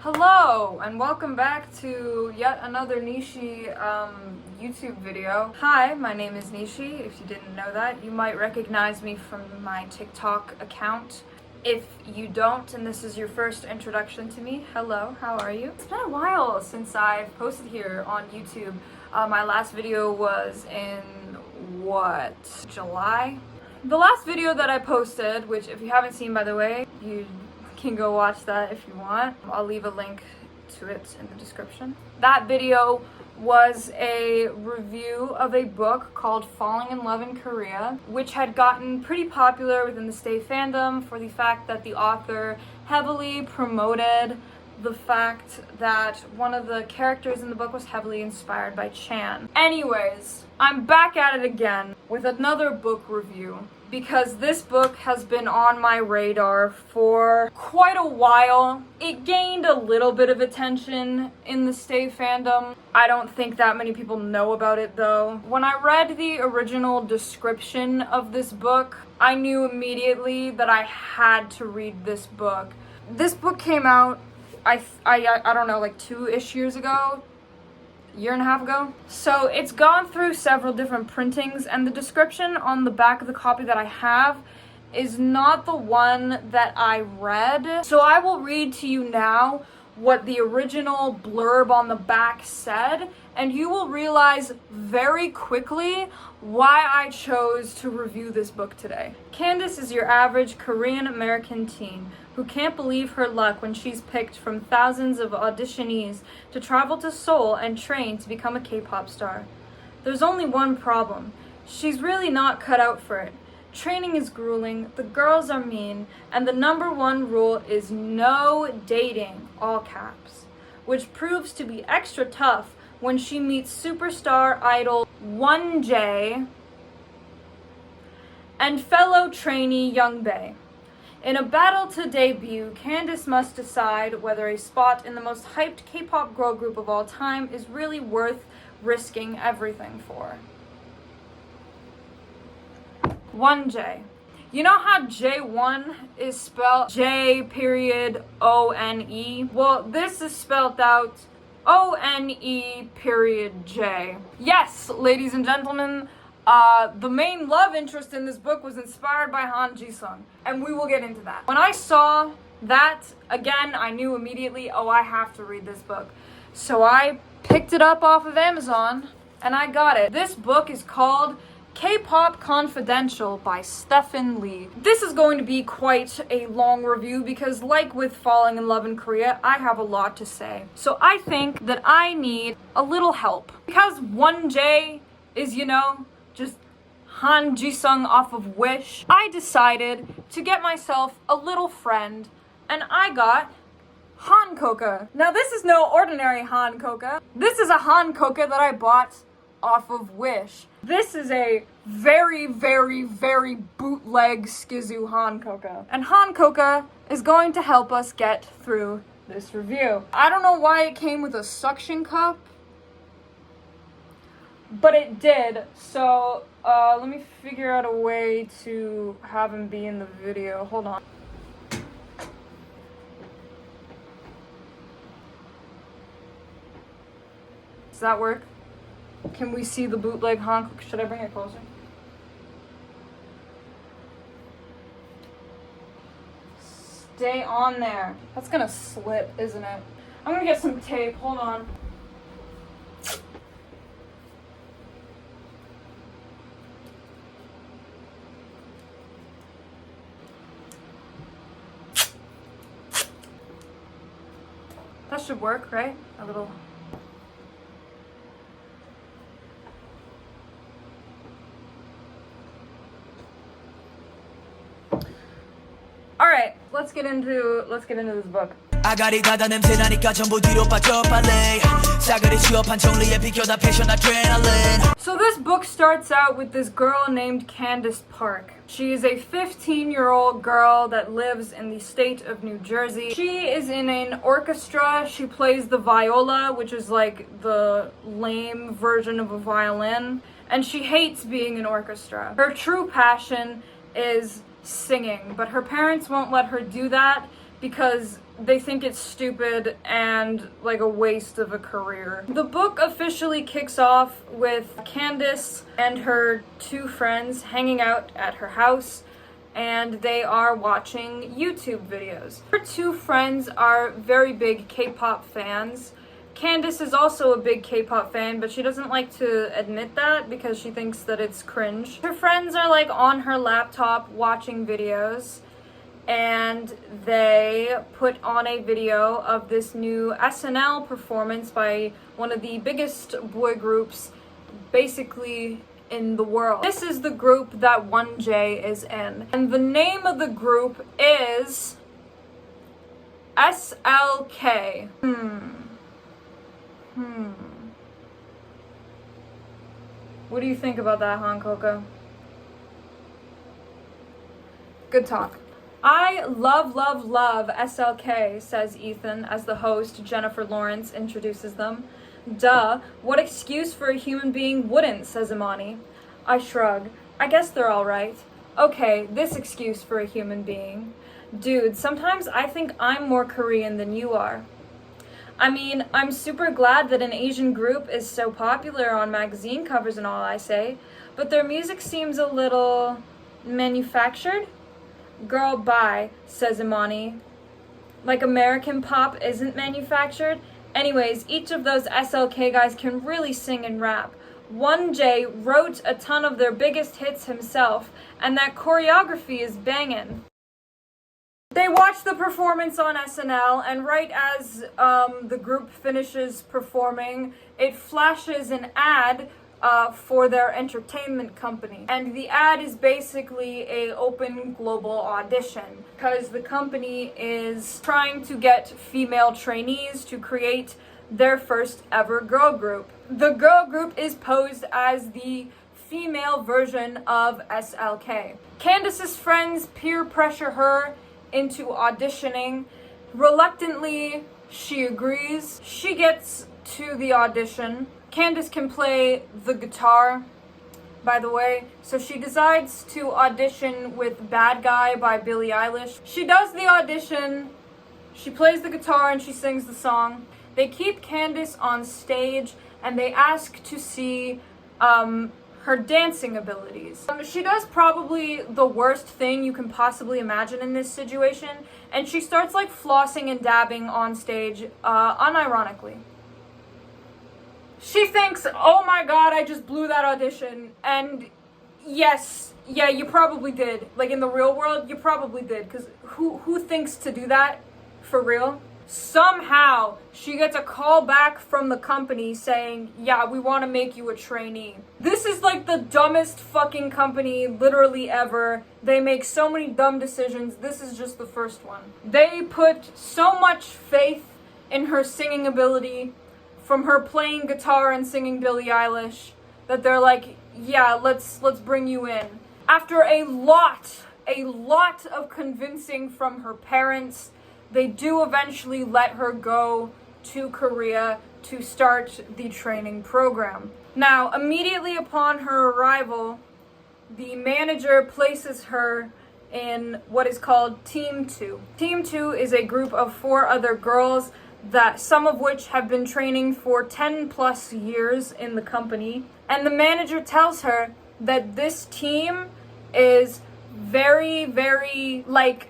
Hello, and welcome back to yet another Nishi YouTube video. Hi, my name is Nishi. If you didn't know that, you might recognize me from my TikTok account. If you don't, and this is your first introduction to me, hello, how are you? It's been a while since I've posted here on YouTube. My last video was in, July? The last video that I posted, which if you haven't seen, by the way, you can go watch that if you want. I'll leave a link to it in the description. That video was a review of a book called Falling in Love in Korea, which had gotten pretty popular within the Stay fandom for the fact that the author heavily promoted the fact that one of the characters in the book was heavily inspired by Chan. Anyways, I'm back at it again with another book review because this book has been on my radar for quite a while. It gained a little bit of attention in the Stay fandom. I don't think that many people know about it though. When I read the original description of this book, I knew immediately that I had to read this book. This book came out I don't know, like 2-ish years ago, year and a half ago. So it's gone through several different printings, and the description on the back of the copy that I have is not the one that I read. So I will read to you now what the original blurb on the back said, and you will realize very quickly why I chose to review this book today. Candace is your average Korean American teen who can't believe her luck when she's picked from thousands of auditionees to travel to Seoul and train to become a K-pop star. There's only one problem. She's really not cut out for it. Training is grueling, the girls are mean, and the #1 rule is no dating, all caps, which proves to be extra tough when she meets superstar idol One.J and fellow trainee Youngbae. In a battle to debut, Candace must decide whether a spot in the most hyped K-pop girl group of all time is really worth risking everything for. One.J. You know how J1 is spelled J.O.N.E? Well, this is spelled out O.N.E.J. Yes, ladies and gentlemen, the main love interest in this book was inspired by Jisung, and we will get into that. When I saw that, again, I knew immediately, oh, I have to read this book. So I picked it up off of Amazon, and I got it. This book is called Kpop Confidential by Stephan Lee. This is going to be quite a long review because, like with Falling in Love in Korea, I have a lot to say. So I think that I need a little help. Because One.J is, just Han Jisung off of Wish, I decided to get myself a little friend, and I got Hankoka. Now this is no ordinary Hankoka. This is a Hankoka that I bought off of Wish. This is a very, very, very bootleg Skizu Hankoka. And Hankoka is going to help us get through this review. I don't know why it came with a suction cup, but it did. So let me figure out a way to have him be in the video. Hold on. Does that work? Can we see the bootleg Hankoka? Should I bring it closer? Stay on there. That's gonna slip, isn't it? I'm gonna get some tape. Hold on. That should work, right? A little. Alright, let's get into this book. 아가리 가다 냄새 나니까 전부 뒤로 빠져 빨리 싸그리 취업한 정리에 비켜다 패션 adrenaline. So this book starts out with this girl named Candace Park. She is a 15-year-old girl that lives in the state of New Jersey. She is in an orchestra. She plays the viola, which is like the lame version of a violin, and she hates being in orchestra. Her true passion is singing, but her parents won't let her do that because they think it's stupid and like a waste of a career. The book officially kicks off with Candace and her two friends hanging out at her house, and they are watching YouTube videos. Her two friends are very big K-pop fans. Candace is also a big K-pop fan, but she doesn't like to admit that because she thinks that it's cringe. Her friends are like on her laptop watching videos, and they put on a video of this new SNL performance by one of the biggest boy groups basically in the world. This is the group that One.J is in, and the name of the group is SLK. What do you think about that, Han Coco? Good talk. I love SLK, says Ethan as the host, Jennifer Lawrence, introduces them. Duh, what excuse for a human being wouldn't, says Imani. I shrug. I guess they're alright. Okay, this excuse for a human being. Dude, sometimes I think I'm more Korean than you are. I mean, I'm super glad that an Asian group is so popular on magazine covers and all, I say, but their music seems a little manufactured. Girl, bye, says Imani. Like American pop isn't manufactured? Anyways, each of those SLK guys can really sing and rap. One.J wrote a ton of their biggest hits himself, and that choreography is bangin'. They watch the performance on SNL, and right as the group finishes performing, it flashes an ad for their entertainment company. And the ad is basically a open global audition, because the company is trying to get female trainees to create their first ever girl group. The girl group is posed as the female version of SLK. Candace's friends peer pressure her into auditioning. Reluctantly, she agrees. She gets to the audition. Candace can play the guitar, by the way, so she decides to audition with Bad Guy by Billie Eilish. She does the audition, she plays the guitar, and she sings the song. They keep Candace on stage, and they ask to see her dancing abilities. She does probably the worst thing you can possibly imagine in this situation, and she starts like flossing and dabbing on stage, unironically. She thinks, oh my god, I just blew that audition, and yes, yeah, you probably did. Like in the real world, you probably did, because who thinks to do that for real? Somehow, she gets a call back from the company saying, yeah, we want to make you a trainee. This is like the dumbest fucking company literally ever. They make so many dumb decisions. This is just the first one. They put so much faith in her singing ability from her playing guitar and singing Billie Eilish that they're like, yeah, let's bring you in. After a lot of convincing from her parents, they do eventually let her go to Korea to start the training program. Now, immediately upon her arrival, the manager places her in what is called Team 2. Team 2 is a group of 4 other girls, that some of which have been training for 10 plus years in the company. And the manager tells her that this team is very, like,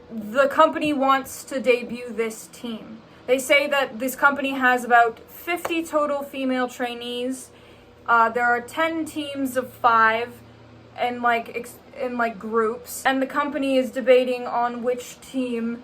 the company wants to debut this team. They say that this company has about 50 total female trainees. There are 10 teams of 5 in like groups, and the company is debating on which team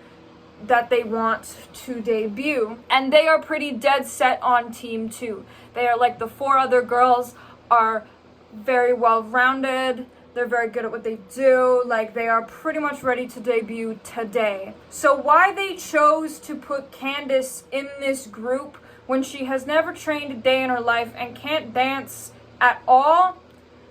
that they want to debut, and they are pretty dead set on Team 2. They are like, the 4 other girls are very well rounded. They're very good at what they do. Like, they are pretty much ready to debut today. So why they chose to put Candace in this group when she has never trained a day in her life and can't dance at all?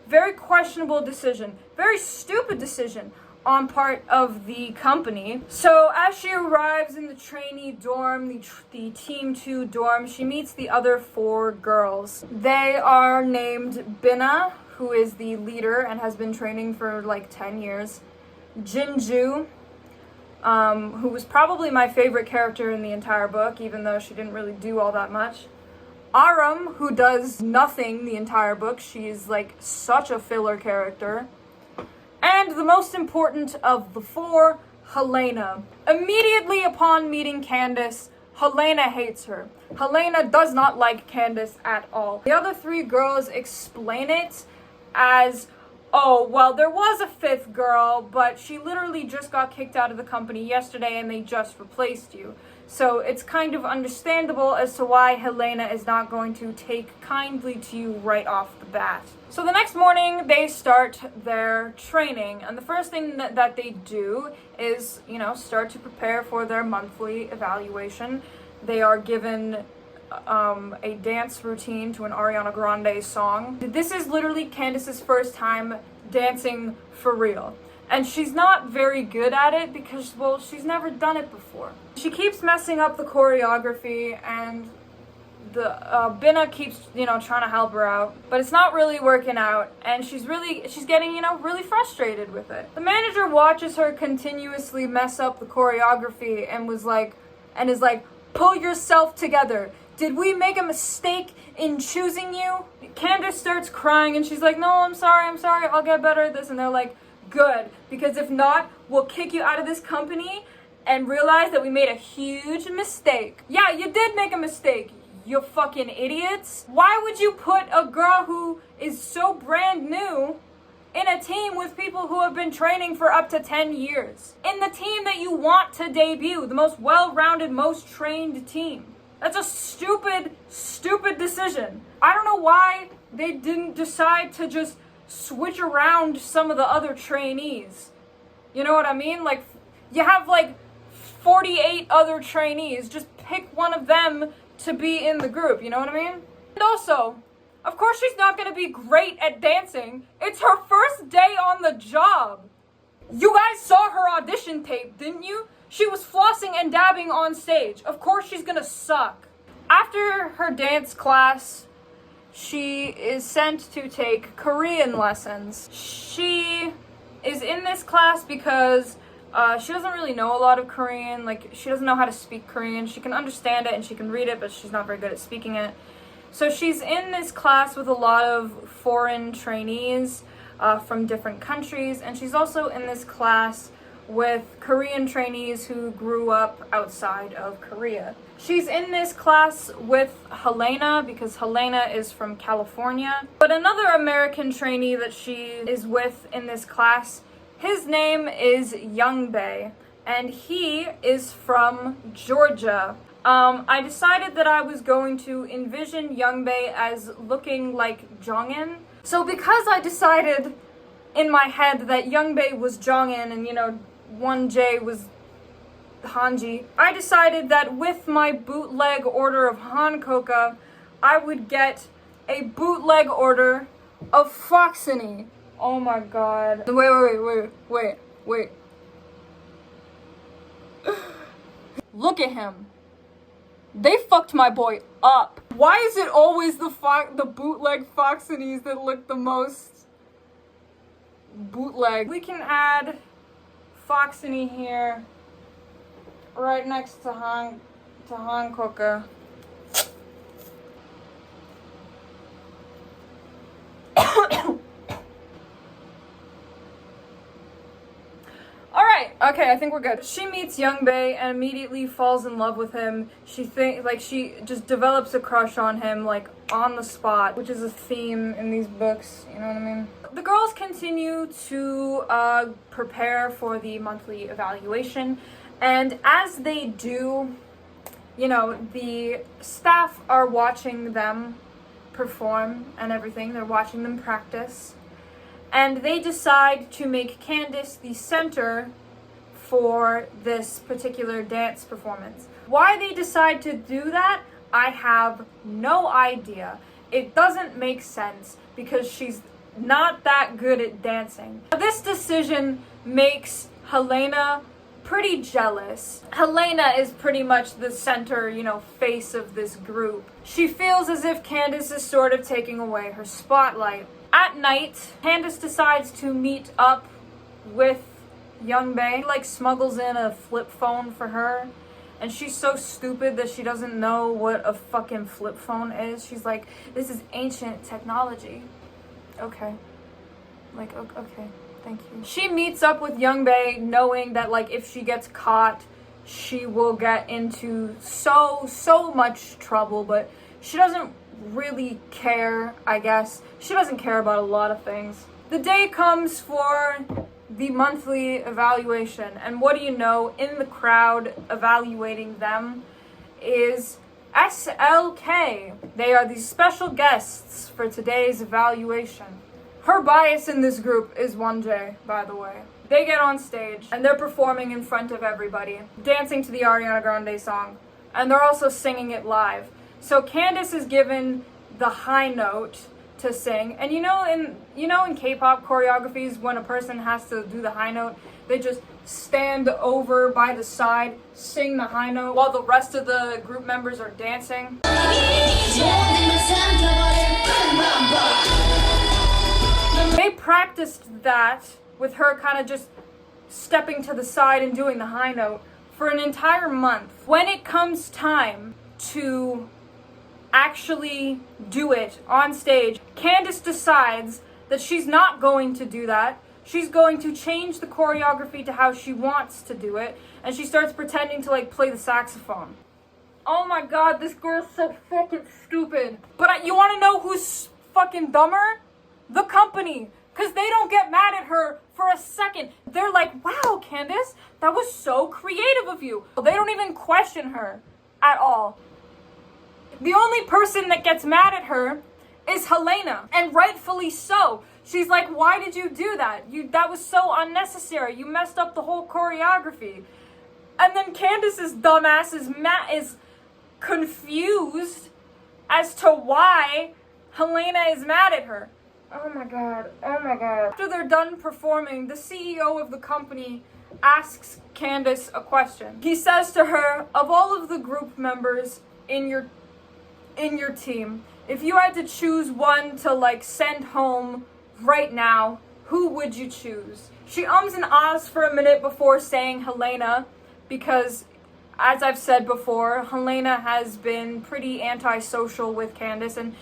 Very questionable decision. Very stupid decision on part of the company. So as she arrives in the trainee dorm, the Team 2 dorm, she meets the other 4 girls. They are named Binna, who is the leader and has been training for like 10 years, Jinju, who was probably my favorite character in the entire book, even though she didn't really do all that much. Aram, who does nothing the entire book. She's like such a filler character. And the most important of the four, Helena. Immediately upon meeting Candace, Helena hates her. Helena does not like Candace at all. The other three girls explain it as, oh, well, there was a fifth girl, but she literally just got kicked out of the company yesterday and they just replaced you. So it's kind of understandable as to why Helena is not going to take kindly to you right off the bat. So the next morning, they start their training, and the first thing that they do is, start to prepare for their monthly evaluation. They are given a dance routine to an Ariana Grande song. This is literally Candace's first time dancing for real. And she's not very good at it because, well, she's never done it before. She keeps messing up the choreography, and the Binna keeps, trying to help her out, but it's not really working out, and she's getting, really frustrated with it. The manager watches her continuously mess up the choreography and is like, pull yourself together. Did we make a mistake in choosing you? Candace starts crying and she's like, no, I'm sorry, I'll get better at this. And they're like, good, because if not, we'll kick you out of this company and realize that we made a huge mistake. Yeah, you did make a mistake, you fucking idiots. Why would you put a girl who is so brand new in a team with people who have been training for up to 10 years? In the team that you want to debut, the most well-rounded, most trained team. That's a stupid decision. I don't know why they didn't decide to just switch around some of the other trainees. You know what I mean? Like, you have like 48 other trainees. Just pick one of them to be in the group. You know what I mean? And also, of course she's not going to be great at dancing. It's her first day on the job. You guys saw her audition tape, didn't you? She was flossing and dabbing on stage. Of course she's gonna suck. After her dance class, she is sent to take Korean lessons. She is in this class because she doesn't really know a lot of Korean. Like, she doesn't know how to speak Korean. She can understand it and she can read it, but she's not very good at speaking it. So she's in this class with a lot of foreign trainees from different countries, and she's also in this class with Korean trainees who grew up outside of Korea. She's in this class with Helena because Helena is from California. But another American trainee that she is with in this class, his name is Youngbae, and he is from Georgia. I decided that I was going to envision Youngbae as looking like Jongin. So because I decided in my head that Youngbae was Jongin and, One.J was Hanji, I decided that with my bootleg order of Hankoka, I would get a bootleg order of Foxony. Oh my god. Wait. Look at him. They fucked my boy up. Why is it always the bootleg Foxonies that look the most bootleg? We can add Foxony here, right next to Hankoka. Alright, okay, I think we're good. She meets Youngbae and immediately falls in love with him. She just develops a crush on him, like, on the spot, which is a theme in these books, you know what I mean? The girls continue to prepare for the monthly evaluation, and as they do, the staff are watching them perform and everything. They're watching them practice. And they decide to make Candace the center for this particular dance performance. Why they decide to do that, I have no idea. It doesn't make sense because she's not that good at dancing. This decision makes Helena pretty jealous. Helena is pretty much the center, face of this group. She feels as if Candace is sort of taking away her spotlight. At night, Candace decides to meet up with Youngbae. He like smuggles in a flip phone for her. And she's so stupid that she doesn't know what a fucking flip phone is. She's like, this is ancient technology. Okay. Like, okay, thank you. She meets up with Youngbae knowing that, like, if she gets caught, she will get into so much trouble. But she doesn't really care, I guess. She doesn't care about a lot of things. The day comes for the monthly evaluation, and what do you know, in the crowd evaluating them is SLK. They are the special guests for today's evaluation. Her bias in this group is One.J, by the way. They get on stage and they're performing in front of everybody, dancing to the Ariana Grande song, and they're also singing it live. So Candace is given the high note to sing, and you know in K-pop choreographies, when a person has to do the high note, they just stand over by the side, sing the high note while the rest of the group members are dancing. They practiced that with her kind of just stepping to the side and doing the high note for an entire month. When it comes time to actually do it on stage, Candace decides that she's not going to do that. She's going to change the choreography to how she wants to do it, and she starts pretending to like play the saxophone. Oh my god, this girl's so fucking stupid. But you want to know who's fucking dumber? The company. Because they don't get mad at her for a second. They're like, wow, Candace, that was so creative of you. They don't even question her at all. The only person that gets mad at her is Helena, and rightfully so. She's like, why did you do that? That was so unnecessary. You messed up the whole choreography. And then Candace's dumbass is confused as to why Helena is mad at her. Oh my god, oh my god. After they're done performing, the CEO of the company asks Candace a question. He says to her, of all of the group members in your team, if you had to choose one to like send home right now, who would you choose? She ums and ahs for a minute before saying Helena, because as I've said before, Helena has been pretty antisocial with Candace, and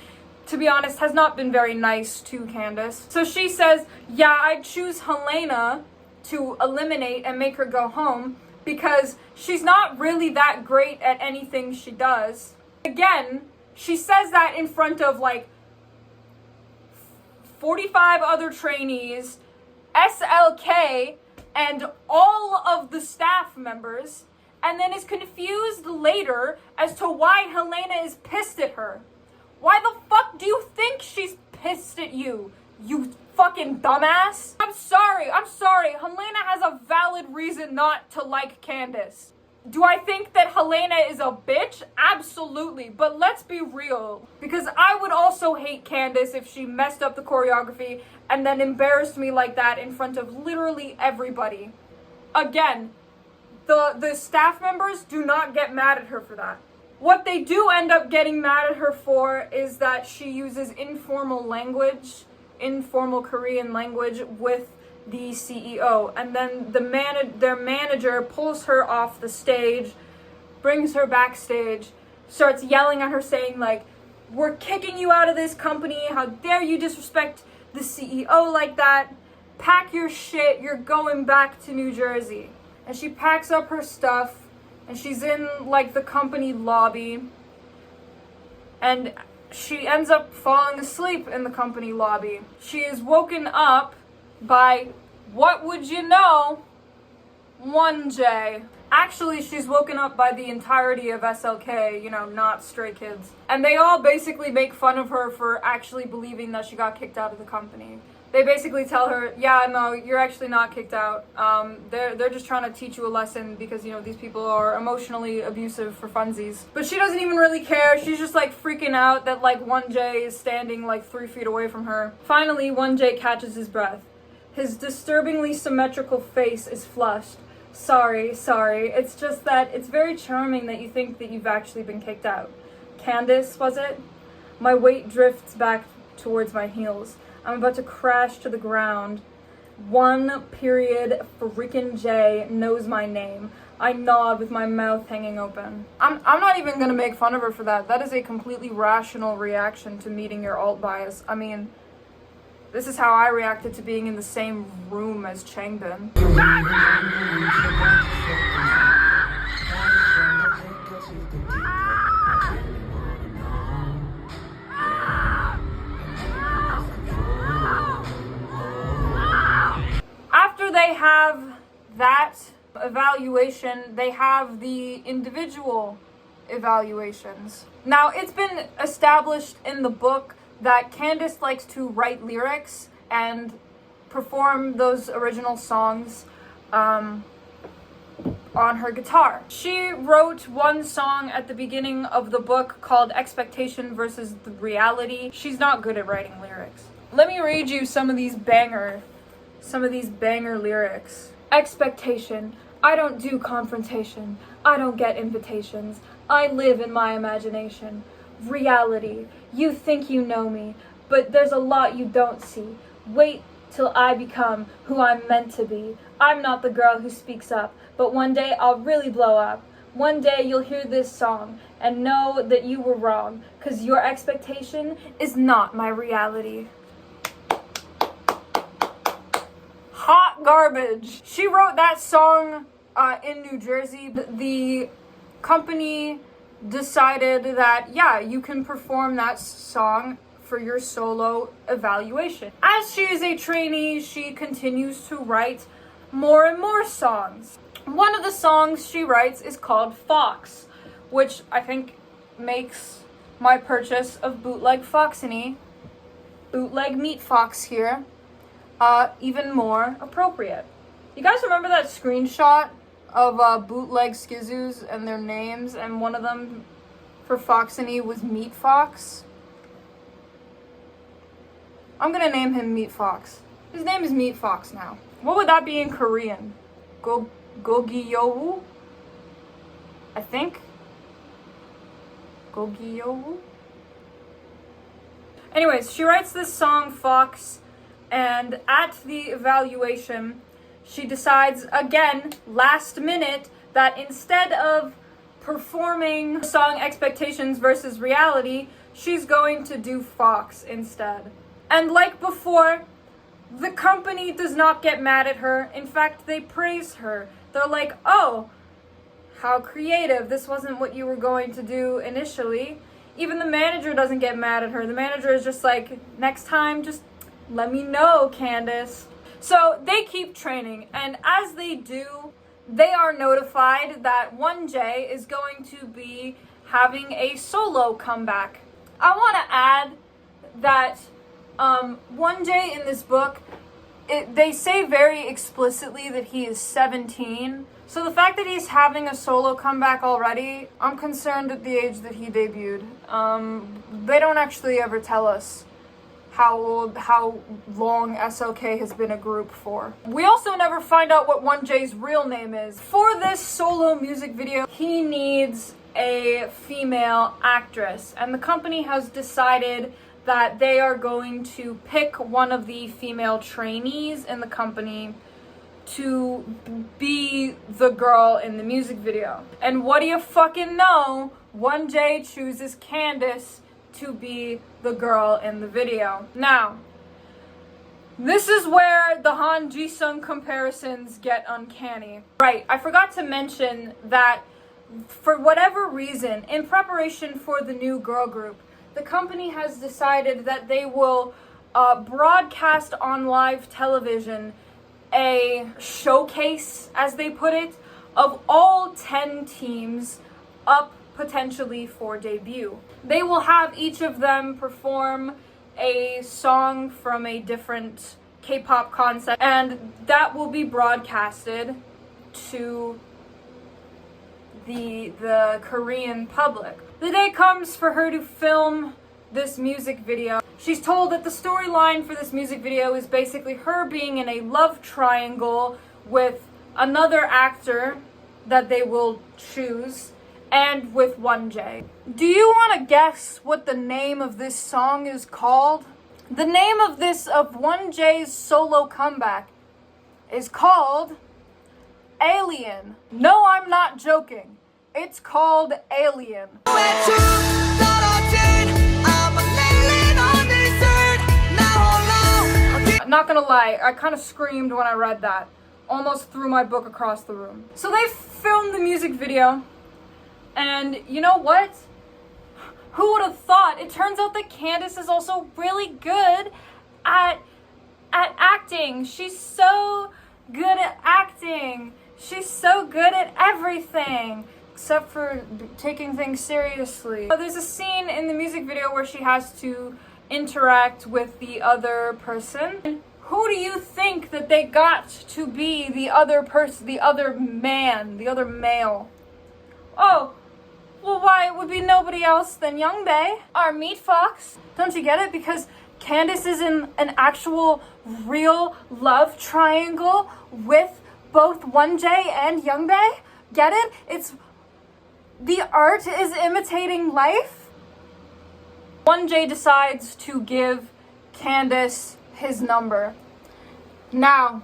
to be honest, has not been very nice to Candace. So she says, yeah, I'd choose Helena to eliminate and make her go home because she's not really that great at anything she does. Again, she says that in front of like 45 other trainees, SLK, and all of the staff members, and then is confused later as to why Helena is pissed at her. Why the fuck do you think she's pissed at you, you fucking dumbass? I'm sorry. Helena has a valid reason not to like Candace. Do I think that Helena is a bitch? Absolutely. But let's be real. Because I would also hate Candace if she messed up the choreography and then embarrassed me like that in front of literally everybody. Again, the staff members do not get mad at her for that. What they do end up getting mad at her for is that she uses informal Korean language with the CEO, and then their manager pulls her off the stage, brings her backstage, starts yelling at her saying like, we're kicking you out of this company, how dare you disrespect the CEO like that, pack your shit, you're going back to New Jersey. And she packs up her stuff, and she's in like the company lobby, and she ends up falling asleep in the company lobby. She is woken up by, what would you know, One.J. Actually, she's woken up by the entirety of SLK, not Stray Kids. And they all basically make fun of her for actually believing that she got kicked out of the company. They basically tell her, yeah, no, you're actually not kicked out. They're just trying to teach you a lesson because, these people are emotionally abusive for funsies. But she doesn't even really care. She's just like freaking out that like One.J is standing like 3 feet away from her. Finally, One.J catches his breath. His disturbingly symmetrical face is flushed. Sorry. It's just that it's very charming that you think that you've actually been kicked out. Candace, was it? My weight drifts back towards my heels. I'm about to crash to the ground. One.J knows my name. I nod with my mouth hanging open. I'm not even gonna make fun of her for that. That is a completely rational reaction to meeting your alt bias. I mean, this is how I reacted to being in the same room as Changbin. After they have that evaluation, they have the individual evaluations. Now, it's been established in the book that Candace likes to write lyrics and perform those original songs on her guitar. She wrote one song at the beginning of the book called Expectation versus the Reality. She's not good at writing lyrics. Let me read you some of these banger lyrics. Expectation. I don't do confrontation. I don't get invitations. I live in my imagination. Reality. You think you know me, but there's a lot you don't see. Wait till I become who I'm meant to be. I'm not the girl who speaks up, but one day I'll really blow up. One day you'll hear this song and know that you were wrong, 'cause your expectation is not my reality. Hot garbage. She wrote that song in New Jersey. The company decided that, yeah, you can perform that song for your solo evaluation. As she is a trainee, she continues to write more and more songs. One of the songs she writes is called Fox, which I think makes my purchase of bootleg Foxiny, bootleg Meat Fox here, even more appropriate. You guys remember that screenshot of bootleg Skizoos and their names, and one of them for Foxiny was Meat Fox? I'm gonna name him Meat Fox. His name is Meat Fox now. What would that be in Korean? Gogiyowu? I think. Gogiyowu? Anyways, she writes this song, Fox, and at the evaluation, she decides, again, last minute, that instead of performing the song Expectations versus Reality, she's going to do Fox instead. And like before, the company does not get mad at her. In fact, they praise her. They're like, oh, how creative. This wasn't what you were going to do initially. Even the manager doesn't get mad at her. The manager is just like, next time, just let me know, Candace. So they keep training, and as they do, they are notified that One.J is going to be having a solo comeback. I want to add that One.J in this book, they say very explicitly that he is 17. So the fact that he's having a solo comeback already, I'm concerned at the age that he debuted. They don't actually ever tell us how long SLK has been a group for. We also never find out what One.J's real name is. For this solo music video, he needs a female actress, and the company has decided that they are going to pick one of the female trainees in the company to be the girl in the music video. And what do you fucking know? One.J chooses Candace to be the girl in the video. Now, this is where the Jisung comparisons get uncanny. Right, I forgot to mention that for whatever reason, in preparation for the new girl group, the company has decided that they will broadcast on live television a showcase, as they put it, of all 10 teams up potentially for debut. They will have each of them perform a song from a different K-pop concept, and that will be broadcasted to the Korean public. The day comes for her to film this music video. She's told that the storyline for this music video is basically her being in a love triangle with another actor that they will choose, and with One.J. Do you want to guess what the name of this song is called? The name of One.J's solo comeback is called Alien. No, I'm not joking. It's called Alien. Not gonna lie, I kind of screamed when I read that. Almost threw my book across the room. So they filmed the music video, and you know what? Who would have thought? It turns out that Candace is also really good at acting. She's so good at acting. She's so good at everything, except for taking things seriously. So there's a scene in the music video where she has to interact with the other person. Who do you think that they got to be the other person, the other man, the other male? Oh, well, why, it would be nobody else than Youngbae, our meat fox. Don't you get it? Because Candace is in an actual, real love triangle with both One.J and Youngbae. Get it? It's, the art is imitating life. One.J decides to give Candace his number. Now,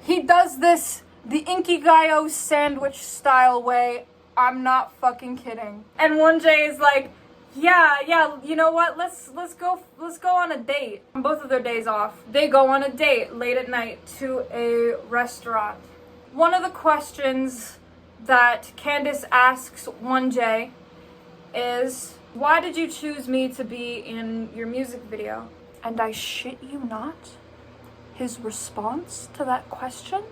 he does this the Inkigayo sandwich style way. I'm not fucking kidding. And One.J is like, yeah, you know what? Let's go on a date. On both of their days off, they go on a date late at night to a restaurant. One of the questions that Candace asks One.J is, why did you choose me to be in your music video? And I shit you not, his response to that question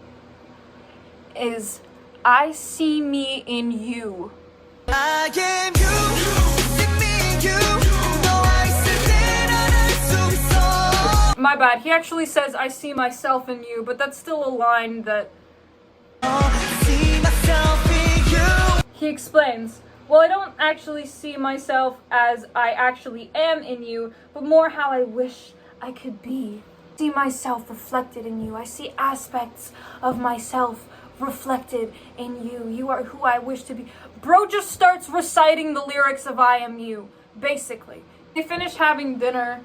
is, I see me in you. I am you, see me in you. No, I sit my bad, he actually says, I see myself in you, but that's still a line that see myself in you. He explains, well, I don't actually see myself as I actually am in you, but more how I wish I could be. I see myself reflected in you. I see aspects of myself reflected in you. You are who I wish to be. Bro just starts reciting the lyrics of I Am You, basically. They finish having dinner,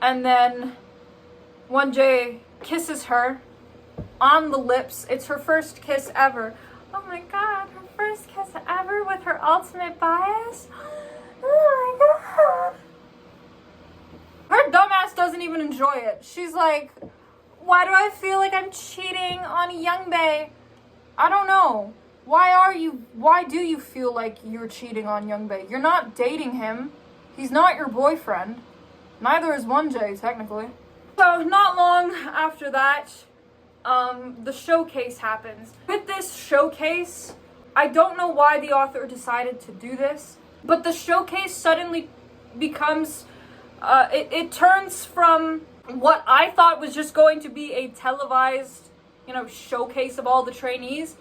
and then One.J kisses her on the lips. It's her first kiss ever. Oh my god, her first kiss ever with her ultimate bias? Oh my god. Her dumbass doesn't even enjoy it. She's like, why do I feel like I'm cheating on Youngbae? I don't know. Why do you feel like you're cheating on Youngbae? You're not dating him. He's not your boyfriend. Neither is One.J, technically. So not long after that, the showcase happens. With this showcase, I don't know why the author decided to do this, but the showcase suddenly becomes, it turns from what I thought was just going to be a televised, showcase of all the trainees,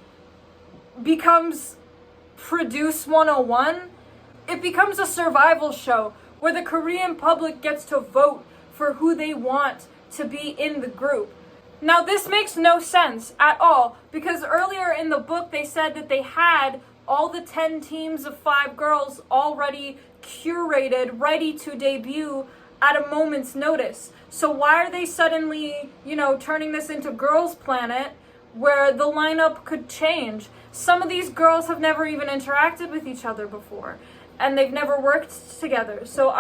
becomes Produce 101. It becomes a survival show where the Korean public gets to vote for who they want to be in the group. Now, this makes no sense at all, because earlier in the book they said that they had all the 10 teams of 5 girls already curated, ready to debut at a moment's notice. So why are they suddenly, turning this into Girls Planet, where the lineup could change? Some of these girls have never even interacted with each other before, and they've never worked together. So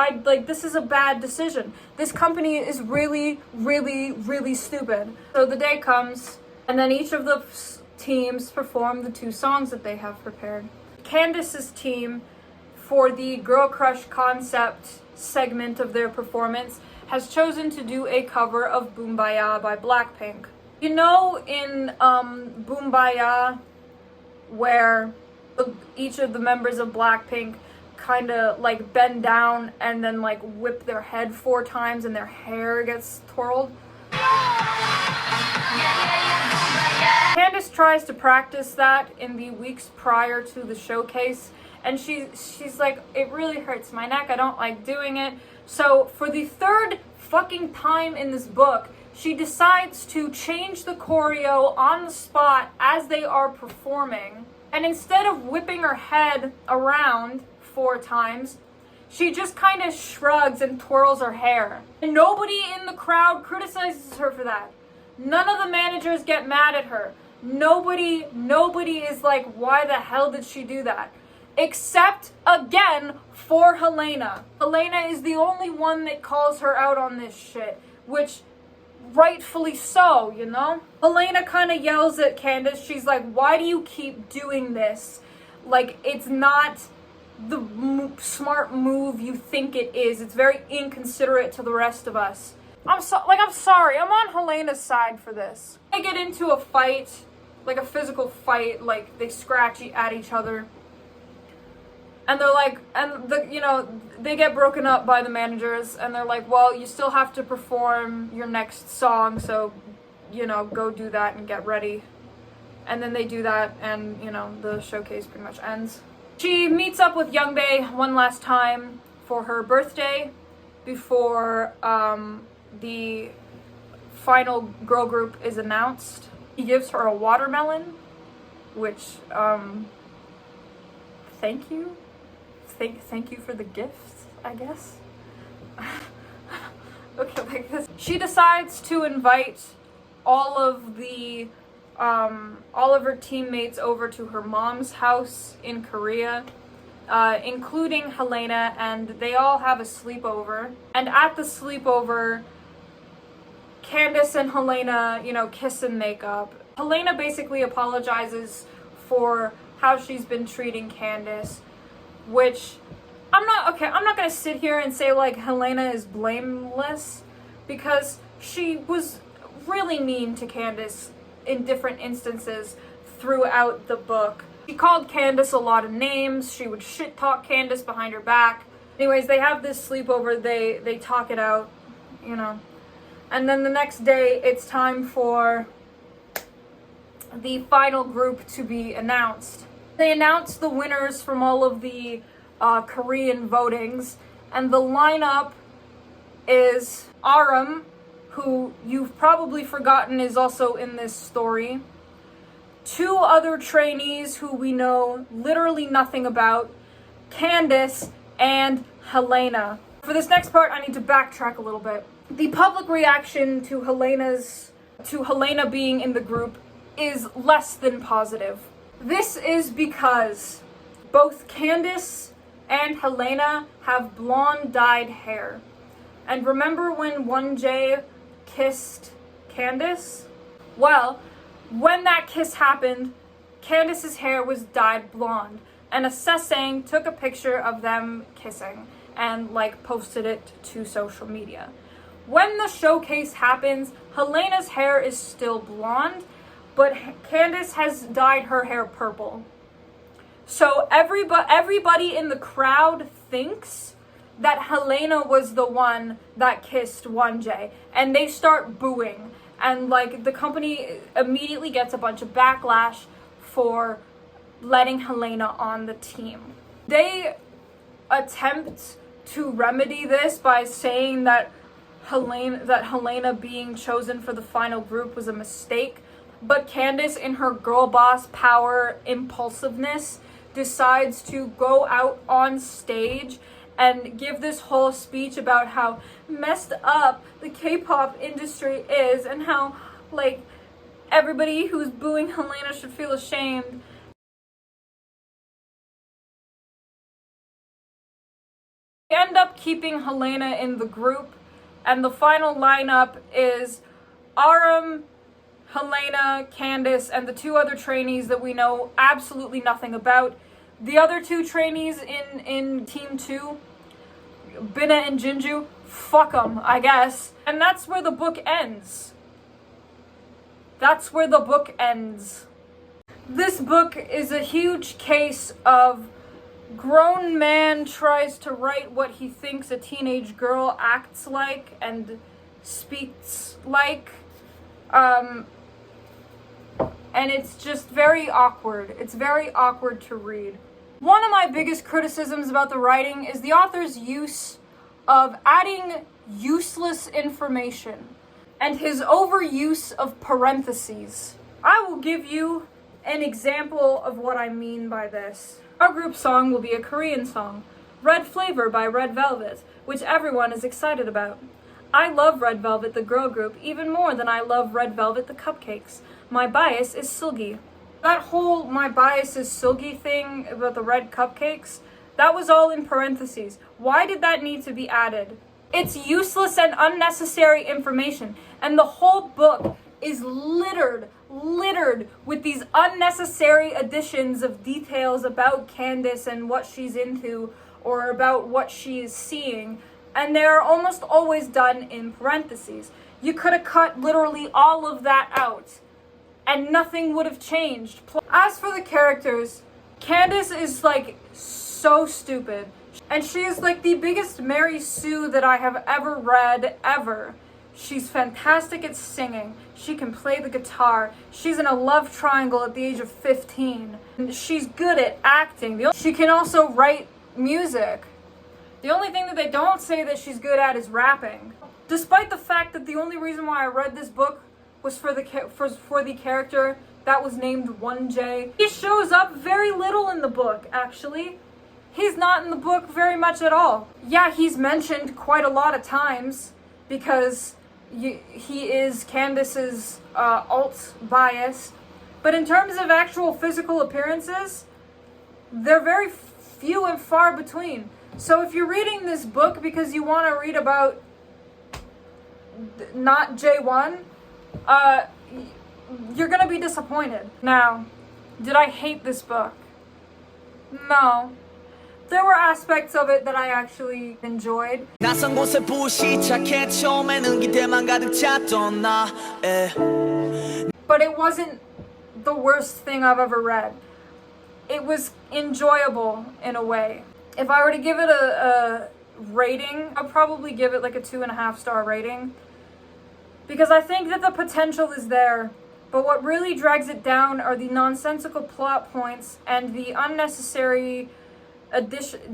this is a bad decision. This company is really, really, really stupid. So the day comes, and then each of the teams perform the 2 songs that they have prepared. Candace's team, for the Girl Crush concept segment of their performance, has chosen to do a cover of Boombayah by Blackpink. In Boombayah, where each of the members of Blackpink kind of bend down and then whip their head 4 times and their hair gets twirled. Candace tries to practice that in the weeks prior to the showcase, and she's like, it really hurts my neck, I don't like doing it. So for the 3rd fucking time in this book, she decides to change the choreo on the spot as they are performing. And instead of whipping her head around 4 times, she just kind of shrugs and twirls her hair. And nobody in the crowd criticizes her for that. None of the managers get mad at her. Nobody is like, why the hell did she do that? Except, again, for Helena. Helena is the only one that calls her out on this shit, which rightfully so, you know? Helena kind of yells at Candace. She's like, why do you keep doing this? Like, it's not the smart move you think it is. It's very inconsiderate to the rest of us. I'm sorry. I'm on Helena's side for this. They get into a fight, like a physical fight, like they scratch at each other. And they're like, they get broken up by the managers, and they're like, well, you still have to perform your next song, so, go do that and get ready. And then they do that, and, the showcase pretty much ends. She meets up with Youngbae one last time for her birthday before the final girl group is announced. He gives her a watermelon, which, thank you. Thank you for the gifts, I guess. Okay, like this. She decides to invite all of her teammates over to her mom's house in Korea, including Helena, and they all have a sleepover. And at the sleepover, Candace and Helena, kiss and make up. Helena basically apologizes for how she's been treating Candace, which I'm not gonna sit here and say like Helena is blameless, because she was really mean to Candace in different instances throughout the book. She called Candace a lot of names. She would shit talk Candace behind her back. Anyways, they have this sleepover. They talk it out, and then the next day it's time for the final group to be announced. They announced the winners from all of the Korean votings, and the lineup is Aram, who you've probably forgotten is also in this story, 2 other trainees who we know literally nothing about, Candace and Helena. For this next part, I need to backtrack a little bit. The public reaction to Helena being in the group is less than positive. This is because both Candace and Helena have blonde dyed hair. And remember when One.J kissed Candace? Well, when that kiss happened, Candace's hair was dyed blonde, and a Sesang took a picture of them kissing and posted it to social media. When the showcase happens, Helena's hair is still blonde, but Candace has dyed her hair purple. So everybody in the crowd thinks that Helena was the one that kissed One.J, and they start booing. And the company immediately gets a bunch of backlash for letting Helena on the team. They attempt to remedy this by saying that Helena being chosen for the final group was a mistake. But Candace, in her girl boss power impulsiveness, decides to go out on stage and give this whole speech about how messed up the K-pop industry is, and how everybody who's booing Helena should feel ashamed. They end up keeping Helena in the group, and the final lineup is Aram, Helena, Candace, and the 2 other trainees that we know absolutely nothing about. The other 2 trainees in Team 2, Bina and Jinju, fuck them, I guess. And that's where the book ends. This book is a huge case of grown man tries to write what he thinks a teenage girl acts like and speaks like. And it's just very awkward. It's very awkward to read. One of my biggest criticisms about the writing is the author's use of adding useless information and his overuse of parentheses. I will give you an example of what I mean by this. Our group song will be a Korean song, Red Flavor by Red Velvet, which everyone is excited about. I love Red Velvet, the girl group, even more than I love Red Velvet, the cupcakes. My bias is Sulgi. That whole my bias is Sulgi thing about the red cupcakes, that was all in parentheses. Why did that need to be added? It's useless and unnecessary information, and the whole book is littered with these unnecessary additions of details about Candace and what she's into or about what she is seeing, and they're almost always done in parentheses. You could have cut literally all of that out and nothing would have changed. As for the characters, Candace is like so stupid, and she is like the biggest Mary Sue that I have ever read ever. She's fantastic at singing. She can play the guitar. She's in a love triangle at the age of 15. She's good at acting. She can also write music. The only thing that they don't say that she's good at is rapping. Despite the fact that the only reason why I read this book was for the character that was named One.J. He shows up very little in the book, actually. He's not in the book very much at all. Yeah, he's mentioned quite a lot of times because he is Candace's alt bias. But in terms of actual physical appearances, they're very few and far between. So if you're reading this book because you want to read about not J1, you're gonna be disappointed. Now, did I hate this book? No. There were aspects of it that I actually enjoyed. But it wasn't the worst thing I've ever read. It was enjoyable in a way. If I were to give it a rating, I'd probably give it like a 2.5 star rating. Because I think that the potential is there. But what really drags it down are the nonsensical plot points and the unnecessary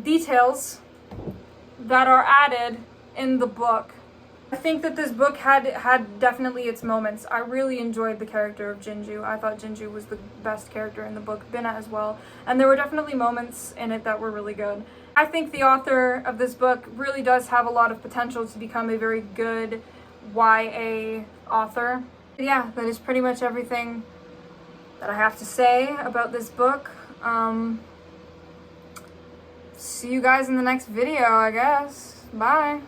details that are added in the book. I think that this book had definitely its moments. I really enjoyed the character of Jinju. I thought Jinju was the best character in the book, Bina as well. And there were definitely moments in it that were really good. I think the author of this book really does have a lot of potential to become a very good YA author. Yeah, that is pretty much everything that I have to say about this book. See you guys in the next video, I guess. Bye.